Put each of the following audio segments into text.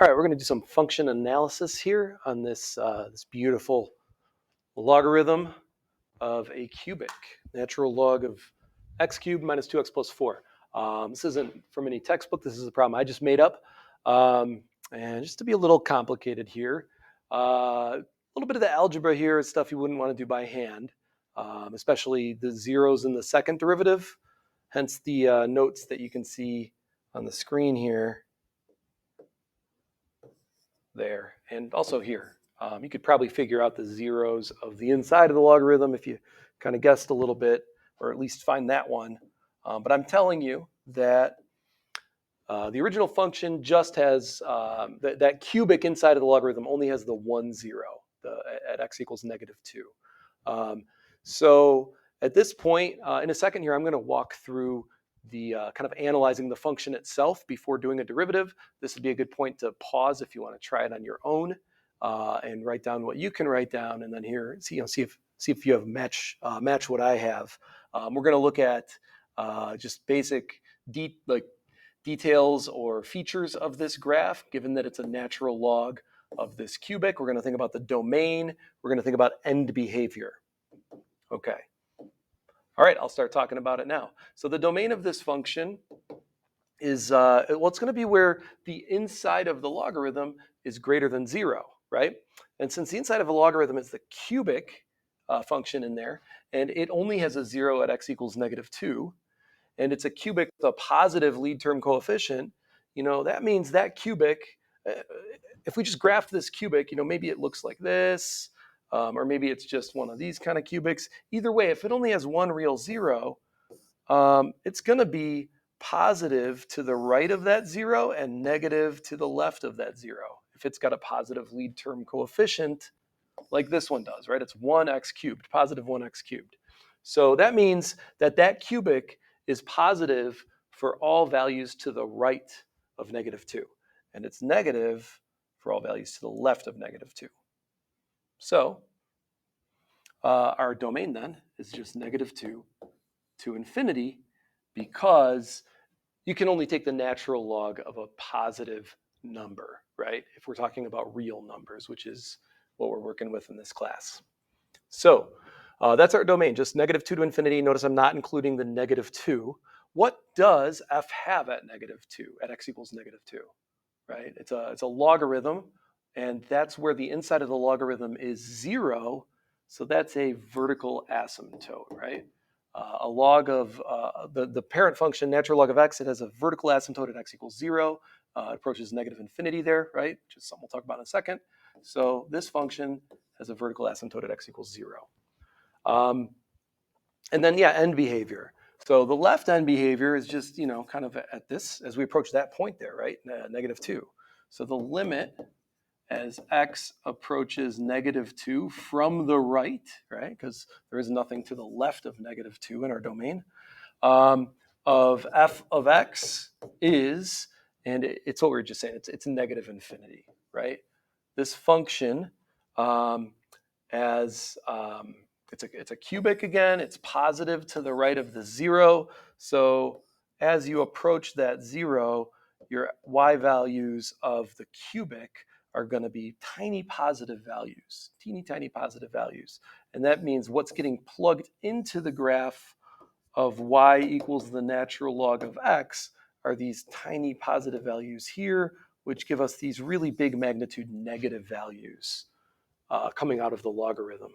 All right, we're going to do some function analysis here on this, this beautiful logarithm of a cubic, natural log of x cubed minus 2x plus 4. This isn't from any textbook. This is a problem I just made up. And just to be a little complicated here, a little bit of the algebra here is stuff you wouldn't want to do by hand, especially the zeros in the second derivative, hence the notes that you can see on the screen here. There and also here. You could probably figure out the zeros of the inside of the logarithm if you kind of guessed a little bit, or at least find that one. But I'm telling you that the original function just has that cubic inside of the logarithm only has the 1, 0 at x equals -2. So at this point, in a second here, I'm going to walk through the kind of analyzing the function itself before doing a derivative. This would be a good point to pause if you want to try it on your own and write down what you can write down, and then here see if you have match what I have. We're going to look at just basic details or features of this graph, given that it's a natural log of this cubic. We're going to think about the domain. We're going to think about end behavior. Okay. All right, I'll start talking about it now. So the domain of this function is, well, it's going to be where the inside of the logarithm is greater than 0, right? And since the inside of a logarithm is the cubic function in there, and it only has a 0 at x equals -2, and it's a cubic with a positive lead term coefficient, that means that cubic, if we just graph this cubic, maybe it looks like this, or maybe it's just one of these kind of cubics. Either way, if it only has one real 0, it's going to be positive to the right of that 0 and negative to the left of that 0 if it's got a positive lead term coefficient like this one does, right? It's 1x cubed, positive 1x cubed. So that means that cubic is positive for all values to the right of -2, and it's negative for all values to the left of -2. So our domain then is just -2 to infinity, because you can only take the natural log of a positive number, right? If we're talking about real numbers, which is what we're working with in this class. So that's our domain, just -2 to infinity. Notice I'm not including the -2. What does f have at -2, at x equals -2, right? It's a logarithm, and that's where the inside of the logarithm is 0. So that's a vertical asymptote, right? A log of the parent function, natural log of x, it has a vertical asymptote at x equals 0. It approaches -infinity there, right? Which is something we'll talk about in a second. So this function has a vertical asymptote at x equals 0. And then, end behavior. So the left end behavior is just, kind of at this, as we approach that point there, right? -2. So the limit as x approaches -2 from the right, right? Because there is nothing to the left of -2 in our domain, of f of x is, and it's what we were just saying, it's -infinity, right? This function, it's a cubic again, it's positive to the right of the 0. So as you approach that 0, your y values of the cubic are going to be tiny positive values, teeny tiny positive values. And that means what's getting plugged into the graph of y equals the natural log of x are these tiny positive values here, which give us these really big magnitude negative values coming out of the logarithm,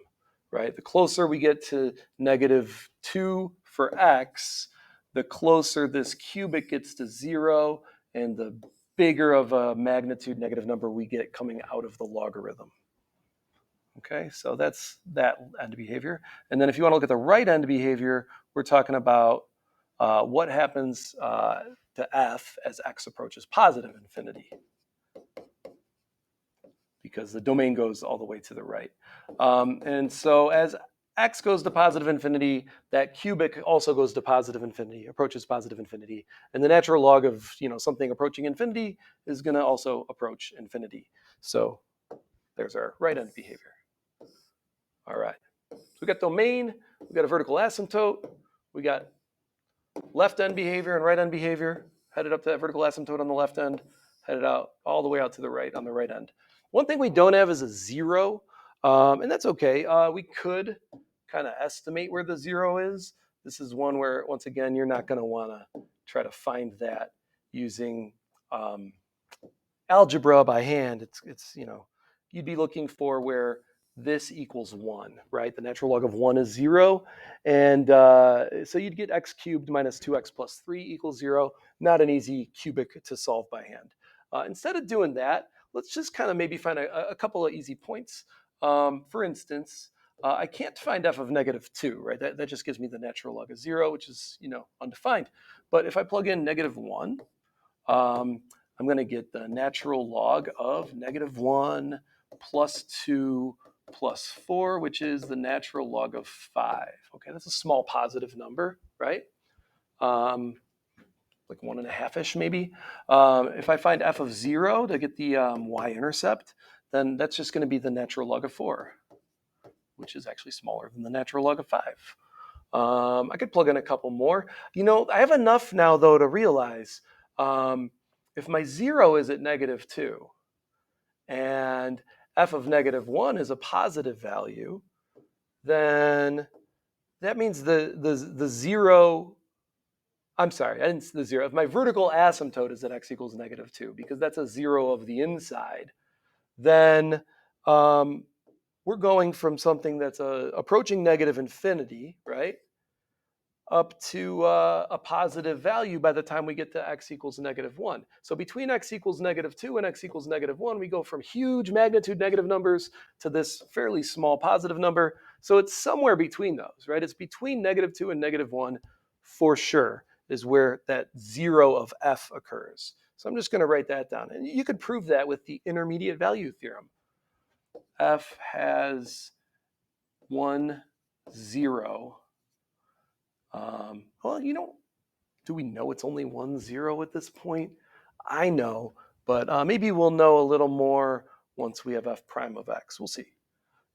right? The closer we get to -2 for x, the closer this cubic gets to 0, and the bigger of a magnitude negative number we get coming out of the logarithm. Okay, so that's that end behavior. And then if you want to look at the right end behavior, we're talking about what happens to f as x approaches positive infinity, because the domain goes all the way to the right. And so as x goes to positive infinity, that cubic also goes to positive infinity, approaches positive infinity. And the natural log of something approaching infinity is going to also approach infinity. So there's our right end behavior. All right. So we got domain, we got a vertical asymptote, we got left end behavior and right end behavior, headed up to that vertical asymptote on the left end, headed out all the way out to the right on the right end. One thing we don't have is a 0, and that's okay. We could kind of estimate where the 0 is. This is one where, once again, you're not going to want to try to find that using algebra by hand. It's you'd be looking for where this equals 1, right? The natural log of 1 is 0. And so you'd get x cubed minus 2x plus 3 equals 0. Not an easy cubic to solve by hand. Instead of doing that, let's just kind of maybe find a couple of easy points. For instance, I can't find f of negative 2, right? That just gives me the natural log of 0, which is undefined. But if I plug in negative 1, I'm going to get the natural log of negative 1 plus 2 plus 4, which is the natural log of 5. Okay, that's a small positive number, right? Like 1.5-ish maybe. If I find f of 0 to get the y-intercept, then that's just going to be the natural log of 4, which is actually smaller than the natural log of 5. I could plug in a couple more. I have enough now, though, to realize if my 0 is at negative 2 and f of negative 1 is a positive value, then that means the 0, I'm sorry, I didn't the 0. If my vertical asymptote is at x equals negative 2, because that's a 0 of the inside, then we're going from something that's approaching negative infinity, right, up to a positive value by the time we get to x equals negative 1. So between x equals negative 2 and x equals negative 1, we go from huge magnitude negative numbers to this fairly small positive number. So it's somewhere between those, right? It's between negative 2 and negative 1 for sure is where that 0 of f occurs. So I'm just going to write that down. And you could prove that with the intermediate value theorem. F has 1, 0. Well, do we know it's only 1, 0 at this point? I know, but maybe we'll know a little more once we have f prime of x. We'll see.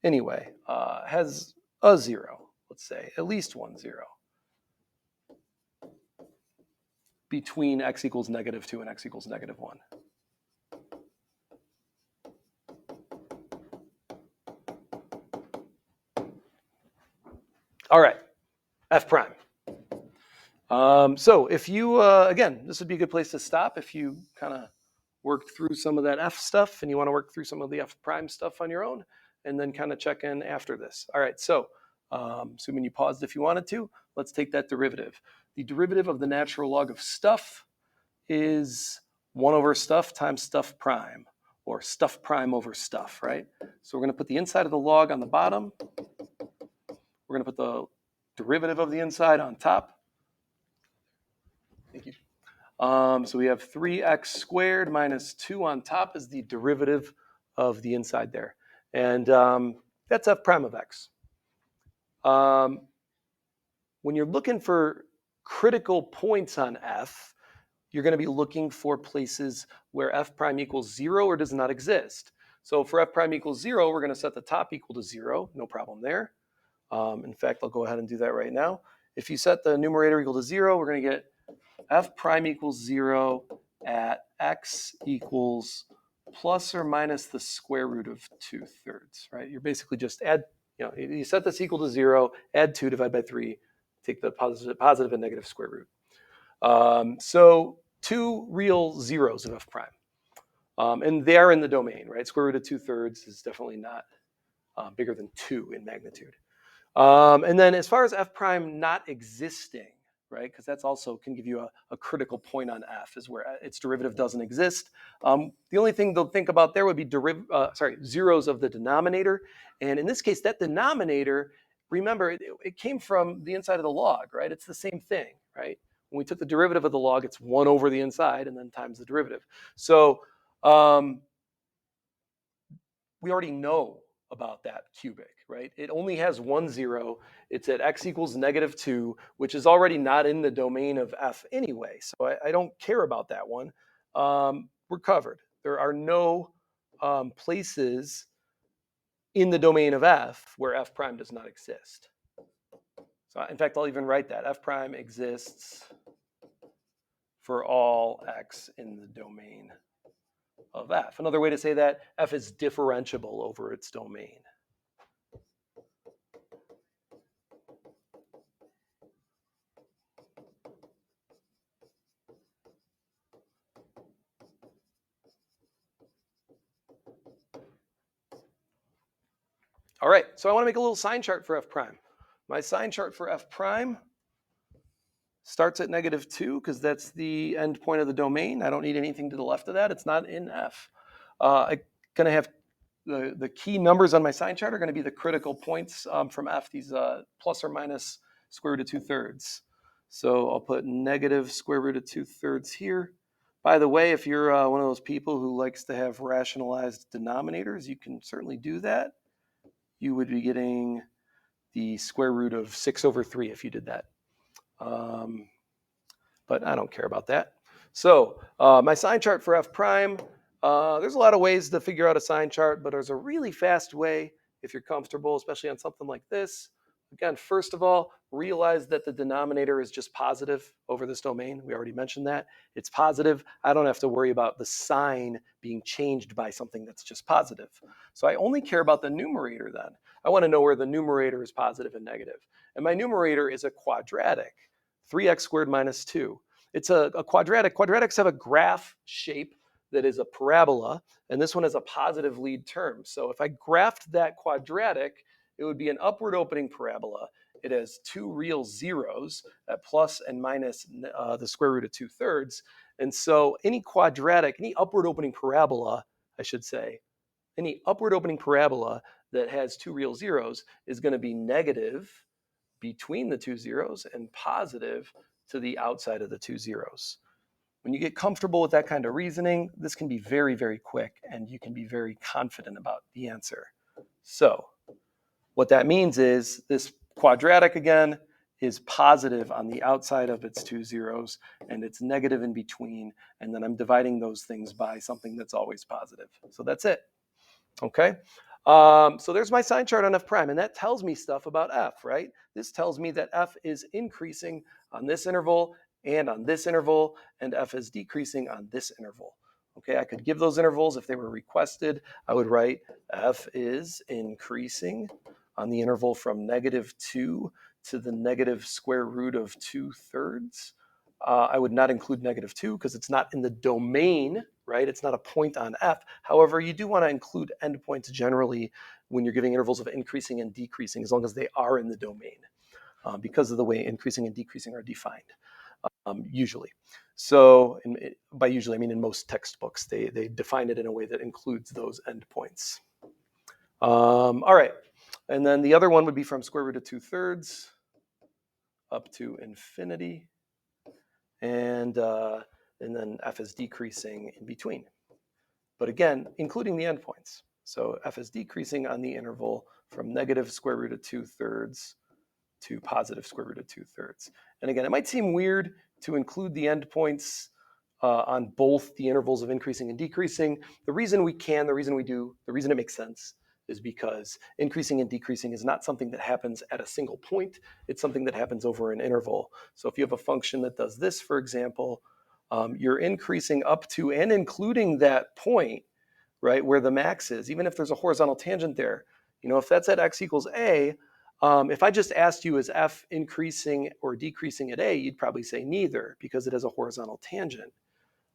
Anyway, has a 0, let's say, at least 1, 0, between x equals negative 2 and x equals negative 1. All right, f prime. So if you, again, this would be a good place to stop if you kind of worked through some of that f stuff and you want to work through some of the f prime stuff on your own, and then kind of check in after this. All right, so assuming you paused if you wanted to, let's take that derivative. The derivative of the natural log of stuff is 1 over stuff times stuff prime, or stuff prime over stuff, right? So we're going to put the inside of the log on the bottom. We're going to put the derivative of the inside on top. Thank you. So we have 3x squared minus 2 on top is the derivative of the inside there. And that's f prime of x. When you're looking for critical points on f, you're going to be looking for places where f prime equals 0 or does not exist. So for f prime equals 0, we're going to set the top equal to 0. No problem there. In fact, I'll go ahead and do that right now. If you set the numerator equal to 0, we're going to get f prime equals 0 at x equals plus or minus the square root of 2/3, right? You're basically just you set this equal to 0, add 2, divide by 3, take the positive and negative square root. So 2 real zeros of f prime. And they are in the domain, right? Square root of 2/3 is definitely not bigger than 2 in magnitude. And then as far as f prime not existing, right, because that's also can give you a critical point on f, is where its derivative doesn't exist. The only thing to think about there would be zeros of the denominator. And in this case, that denominator, remember, it came from the inside of the log, right? It's the same thing, right? When we took the derivative of the log, it's 1 over the inside and then times the derivative. So we already know about that cubic, right? It only has 1, 0. It's at x equals negative 2, which is already not in the domain of f anyway. So I don't care about that one. We're covered. There are no places in the domain of f where f prime does not exist. So in fact, I'll even write that. F prime exists for all x in the domain of f. Another way to say that, f is differentiable over its domain. All right, so I want to make a little sign chart for f prime. My sign chart for f prime starts at -2 because that's the end point of the domain. I don't need anything to the left of that. It's not in f. I'm going to have the key numbers on my sign chart are going to be the critical points from f, these plus or minus square root of 2/3. So I'll put negative square root of 2/3 here. By the way, if you're one of those people who likes to have rationalized denominators, you can certainly do that. You would be getting the square root of 6/3 if you did that. But I don't care about that. So my sign chart for f prime, there's a lot of ways to figure out a sign chart, but there's a really fast way if you're comfortable, especially on something like this. Again, first of all, realize that the denominator is just positive over this domain. We already mentioned that. It's positive. I don't have to worry about the sign being changed by something that's just positive. So I only care about the numerator then. I want to know where the numerator is positive and negative. And my numerator is a quadratic, 3x squared minus 2. It's a quadratic. Quadratics have a graph shape that is a parabola, and this one has a positive lead term. So if I graphed that quadratic, it would be an upward opening parabola. It has two real zeros at plus and minus the square root of 2/3. And so any quadratic, any upward opening parabola, I should say, any upward opening parabola that has two real zeros is going to be negative between the two zeros and positive to the outside of the two zeros. When you get comfortable with that kind of reasoning, this can be very, very quick and you can be very confident about the answer. So what that means is this quadratic, again, is positive on the outside of its two zeros and it's negative in between. And then I'm dividing those things by something that's always positive. So that's it. Okay. So there's my sign chart on f prime, and that tells me stuff about f, right? This tells me that f is increasing on this interval and on this interval, and f is decreasing on this interval. Okay, I could give those intervals if they were requested. I would write f is increasing on the interval from -2 to the negative square root of 2/3. I would not include -2 because it's not in the domain, right? It's not a point on f. However, you do want to include endpoints generally when you're giving intervals of increasing and decreasing, as long as they are in the domain, because of the way increasing and decreasing are defined, usually. So by usually, I mean in most textbooks, they define it in a way that includes those endpoints. All right. And then the other one would be from square root of 2/3 up to infinity. And then f is decreasing in between. But again, including the endpoints. So f is decreasing on the interval from negative square root of 2/3 to positive square root of 2/3. And again, it might seem weird to include the endpoints on both the intervals of increasing and decreasing. The reason we can, the reason we do, the reason it makes sense is because increasing and decreasing is not something that happens at a single point. It's something that happens over an interval. So if you have a function that does this, for example, you're increasing up to and including that point, right, where the max is, even if there's a horizontal tangent there. You know, if that's at x equals a, if I just asked you, is f increasing or decreasing at a, you'd probably say neither because it has a horizontal tangent.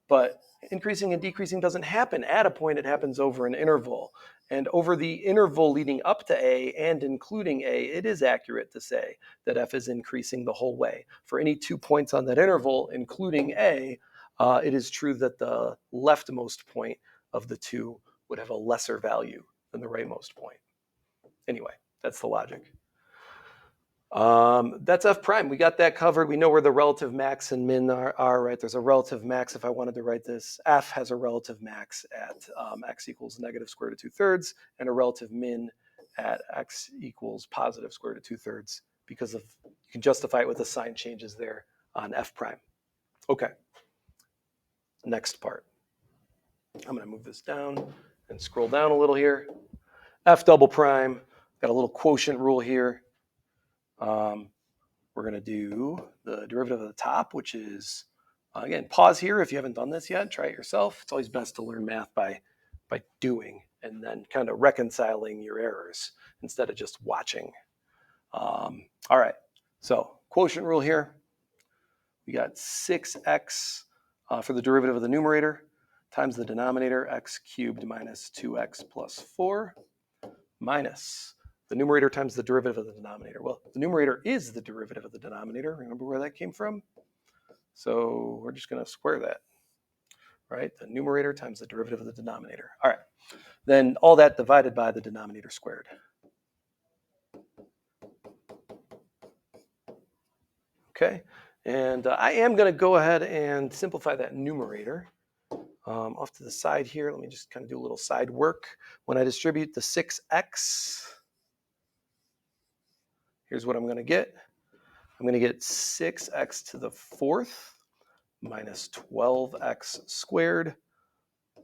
But increasing and decreasing doesn't happen at a point, it happens over an interval. And over the interval leading up to a and including a, it is accurate to say that f is increasing the whole way. For any 2 points on that interval, including a, it is true that the leftmost point of the two would have a lesser value than the rightmost point. Anyway, that's the logic. That's f prime. We got that covered. We know where the relative max and min are, right? There's a relative max if I wanted to write this. F has a relative max at x equals negative square root of 2/3 and a relative min at x equals positive square root of 2/3 because of, you can justify it with the sign changes there on f prime. Okay. Next part. I'm going to move this down and scroll down a little here. F double prime. Got a little quotient rule here. We're going to do the derivative of the top, which is Again, pause here if you haven't done this yet. Try it yourself. It's always best to learn math by doing and then kind of reconciling your errors instead of just watching. All right, so quotient rule here. We got 6x for the derivative of the numerator times the denominator, x cubed minus 2x plus 4, minus the numerator times the derivative of the denominator. Well, the numerator is the derivative of the denominator. Remember where that came from? So we're just going to square that, right? The numerator times the derivative of the denominator. All right, then all that divided by the denominator squared. Okay, and I am going to go ahead and simplify that numerator. Off to the side here, let me just kind of do a little side work. When I distribute the 6x, here's what I'm going to get. I'm going to get 6x to the fourth minus 12x squared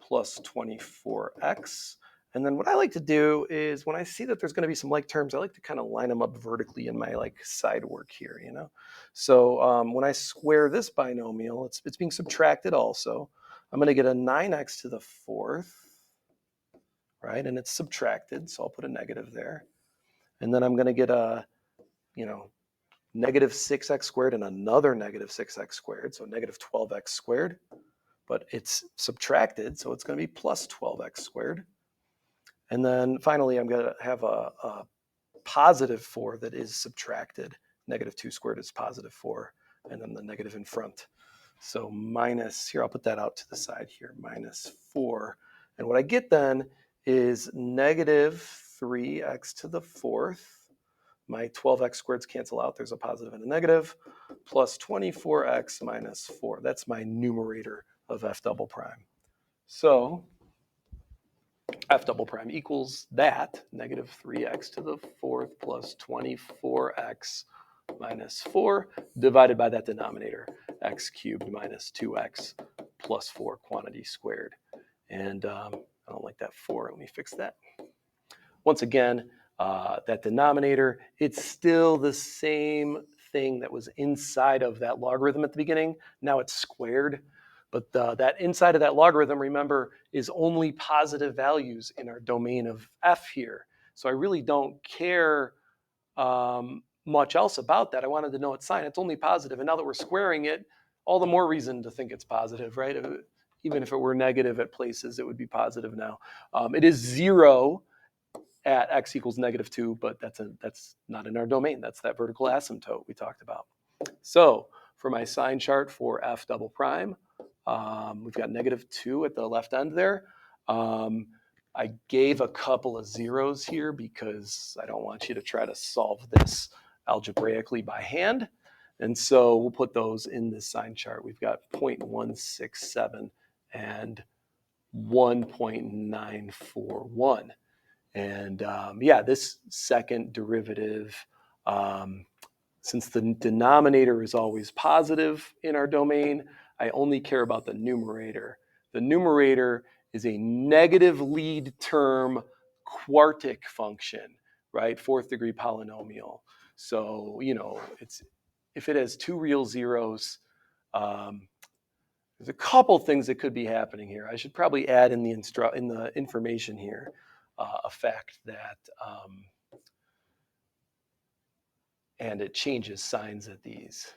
plus 24x. And then what I like to do is when I see that there's going to be some like terms, I like to kind of line them up vertically in my like side work here, you know? So when I square this binomial, it's being subtracted also. I'm going to get a 9x to the fourth, right? And it's subtracted, so I'll put a negative there. And then I'm going to get a, negative 6x squared and another negative 6x squared, so negative 12x squared. But it's subtracted, so it's going to be plus 12x squared. And then finally, I'm going to have a positive 4 that is subtracted. Negative 2 squared is positive 4, and then the negative in front. So minus, here, I'll put that out to the side here, minus 4. And what I get then is negative 3x to the fourth. My 12x squareds cancel out. There's a positive and a negative, plus 24x minus 4. That's my numerator of f double prime. So f double prime equals that, negative 3x to the fourth plus 24x minus 4 divided by that denominator, x cubed minus 2x plus 4 quantity squared. And I don't like that 4. Let me fix that. Once again, that denominator, it's still the same thing that was inside of that logarithm at the beginning. Now it's squared. But that inside of that logarithm, remember, is only positive values in our domain of f here. So I really don't care much else about that. I wanted to know its sign. It's only positive. And now that we're squaring it, all the more reason to think it's positive, right? Even if it were negative at places, it would be positive now. It is 0 at x equals negative 2, but that's not in our domain. That's that vertical asymptote we talked about. So for my sign chart for f double prime, we've got negative 2 at the left end there. I gave a couple of zeros here because I don't want you to try to solve this algebraically by hand. And so we'll put those in this sign chart. We've got 0.167 and 1.941. And this second derivative, since the denominator is always positive in our domain, I only care about the numerator. The numerator is a negative lead term quartic function, right? Fourth degree polynomial. So, if it has two real zeros, there's a couple things that could be happening here. I should probably add in the information here a fact that, and it changes signs at these.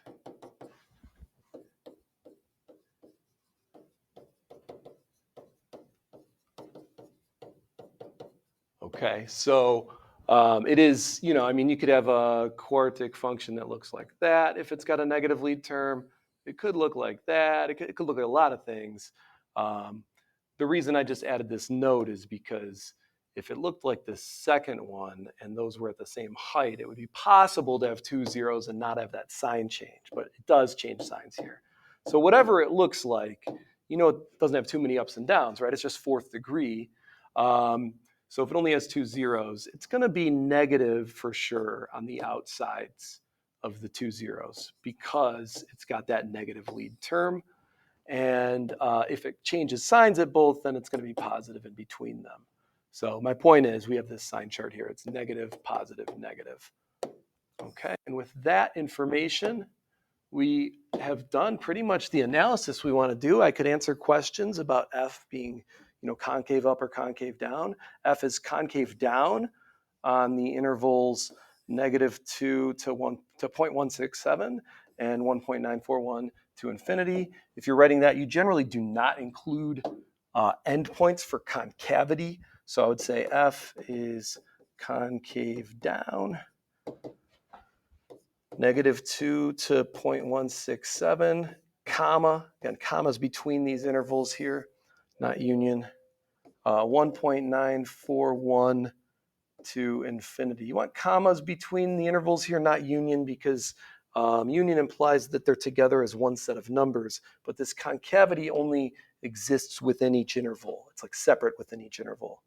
Okay, so it is, you could have a quartic function that looks like that. If it's got a negative lead term, it could look like that. It could look like a lot of things. The reason I just added this note is because if it looked like the second one and those were at the same height, it would be possible to have two zeros and not have that sign change, but it does change signs here. So whatever it looks like, it doesn't have too many ups and downs, right? It's just fourth degree. So if it only has two zeros, it's going to be negative for sure on the outsides of the two zeros because it's got that negative lead term. And if it changes signs at both, then it's going to be positive in between them. So my point is we have this sign chart here. It's negative, positive, negative. Okay, and with that information, we have done pretty much the analysis we want to do. I could answer questions about F being, concave up or concave down. F is concave down on the intervals -2 to 0.167 and 1.941 to infinity. If you're writing that, you generally do not include endpoints for concavity. So I would say F is concave down, -2 to 0.167, comma, again, commas between these intervals here, not union, 1.941 to infinity. You want commas between the intervals here, not union, because union implies that they're together as one set of numbers, but this concavity only exists within each interval. It's like separate within each interval.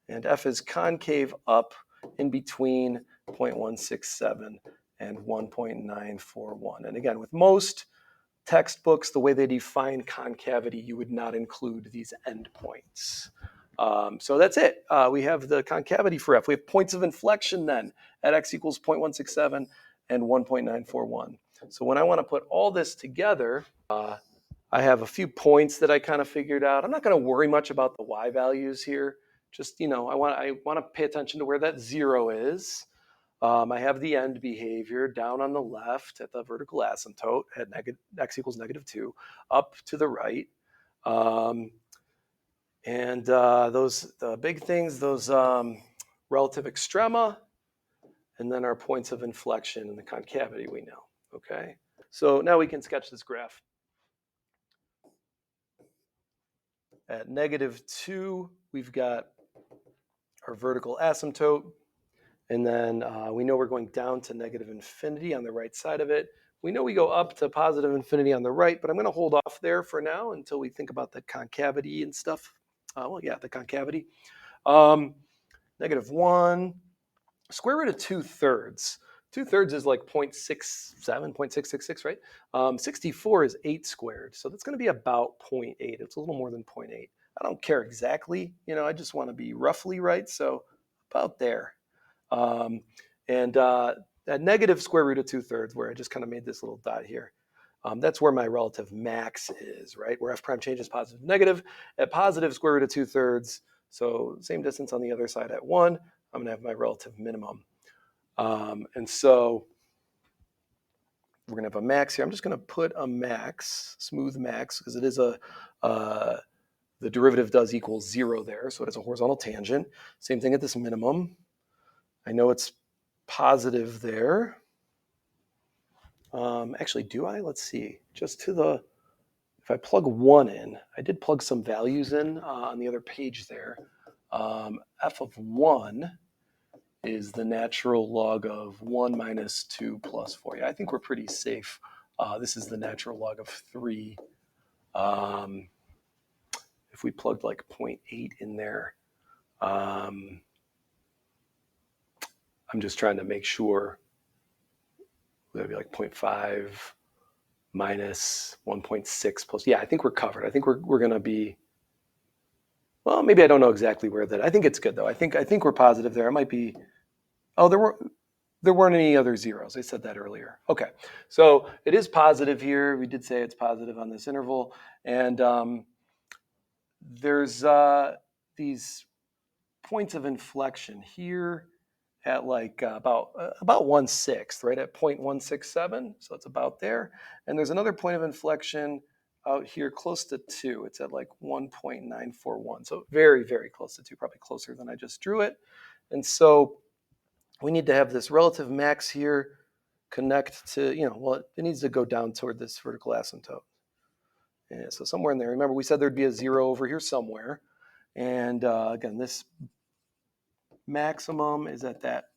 And F is concave up in between 0.167 and 1.941. And again, with most textbooks, the way they define concavity, you would not include these endpoints. So that's it. We have the concavity for F. We have points of inflection then at x equals 0.167 and 1.941. So when I want to put all this together, I have a few points that I kind of figured out. I'm not going to worry much about the y values here. Just, I want to pay attention to where that 0 is. I have the end behavior down on the left at the vertical asymptote at x equals -2, up to the right. And the big things, those relative extrema, and then our points of inflection and the concavity we know, okay? So now we can sketch this graph. At -2, we've got our vertical asymptote, and then we know we're going down to -infinity on the right side of it. We know we go up to positive infinity on the right, but I'm going to hold off there for now until we think about the concavity and stuff. The concavity. -1, square root of 2/3. 2/3 is like 0.67, 0.666, right? 64 is 8 squared, so that's going to be about 0.8. It's a little more than 0.8. I don't care exactly, I just want to be roughly right, so about there. That negative square root of 2/3, where I just kind of made this little dot here, that's where my relative max is, right? Where f prime changes positive to negative. At positive square root of 2/3, so same distance on the other side at 1, I'm going to have my relative minimum. And so we're going to have a max here. I'm just going to put a max, smooth max, because it is the derivative does equal 0 there, so it has a horizontal tangent. Same thing at this minimum. I know it's positive there. Actually, do I? Let's see. Just to the, if I plug 1 in, I did plug some values in on the other page there. F of 1 is the natural log of 1 minus 2 plus 4. Yeah, I think we're pretty safe. This is the natural log of 3. If we plugged like 0.8 in there, I'm just trying to make sure that would be like 0.5 minus 1.6 plus. Yeah, I think we're covered. I think we're going to be, well, maybe I don't know exactly where that. I think it's good though. I think we're positive there. It might be. Oh, there weren't any other zeros. I said that earlier. Okay, so it is positive here. We did say it's positive on this interval, and there's these points of inflection here at like about 1/6, right at 0.167. So it's about there. And there's another point of inflection out here close to 2. It's at like 1.941. So very, very close to 2, probably closer than I just drew it. And so we need to have this relative max here connect to, it needs to go down toward this vertical asymptote. And so somewhere in there, remember we said there'd be a 0 over here somewhere. And again, this maximum is at that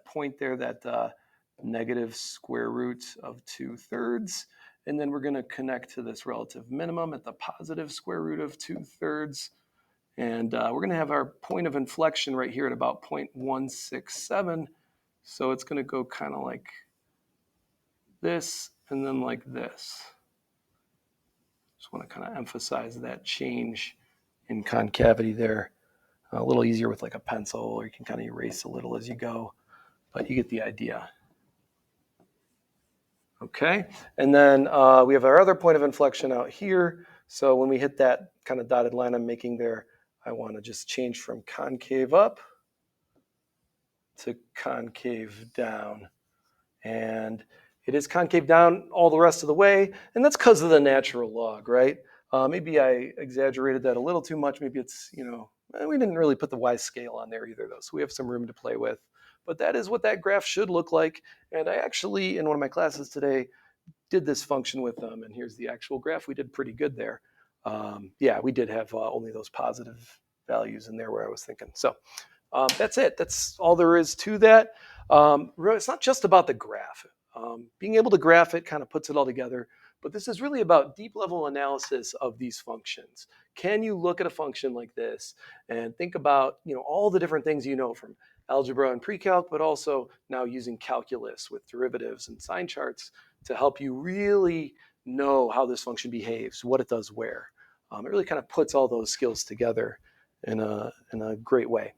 point there, that negative square root of 2/3. And then we're going to connect to this relative minimum at the positive square root of 2/3. And we're going to have our point of inflection right here at about 0.167. So it's going to go kind of like this and then like this. Just want to kind of emphasize that change in concavity there. A little easier with like a pencil, or you can kind of erase a little as you go, but you get the idea. Okay, and then we have our other point of inflection out here. So when we hit that kind of dotted line I'm making there, I want to just change from concave up to concave down. And it is concave down all the rest of the way, and that's because of the natural log, right? Maybe I exaggerated that a little too much. Maybe it's, we didn't really put the y scale on there either, though, so we have some room to play with. But that is what that graph should look like. And I actually, in one of my classes today, did this function with them, and here's the actual graph. We did pretty good there. Yeah, we did have only those positive values in there where I was thinking. So that's it. That's all there is to that. It's not just about the graph. Being able to graph it kind of puts it all together. But this is really about deep level analysis of these functions. Can you look at a function like this and think about all the different things from algebra and pre-calc, but also now using calculus with derivatives and sign charts to help you really know how this function behaves, what it does where. It really kind of puts all those skills together in a great way.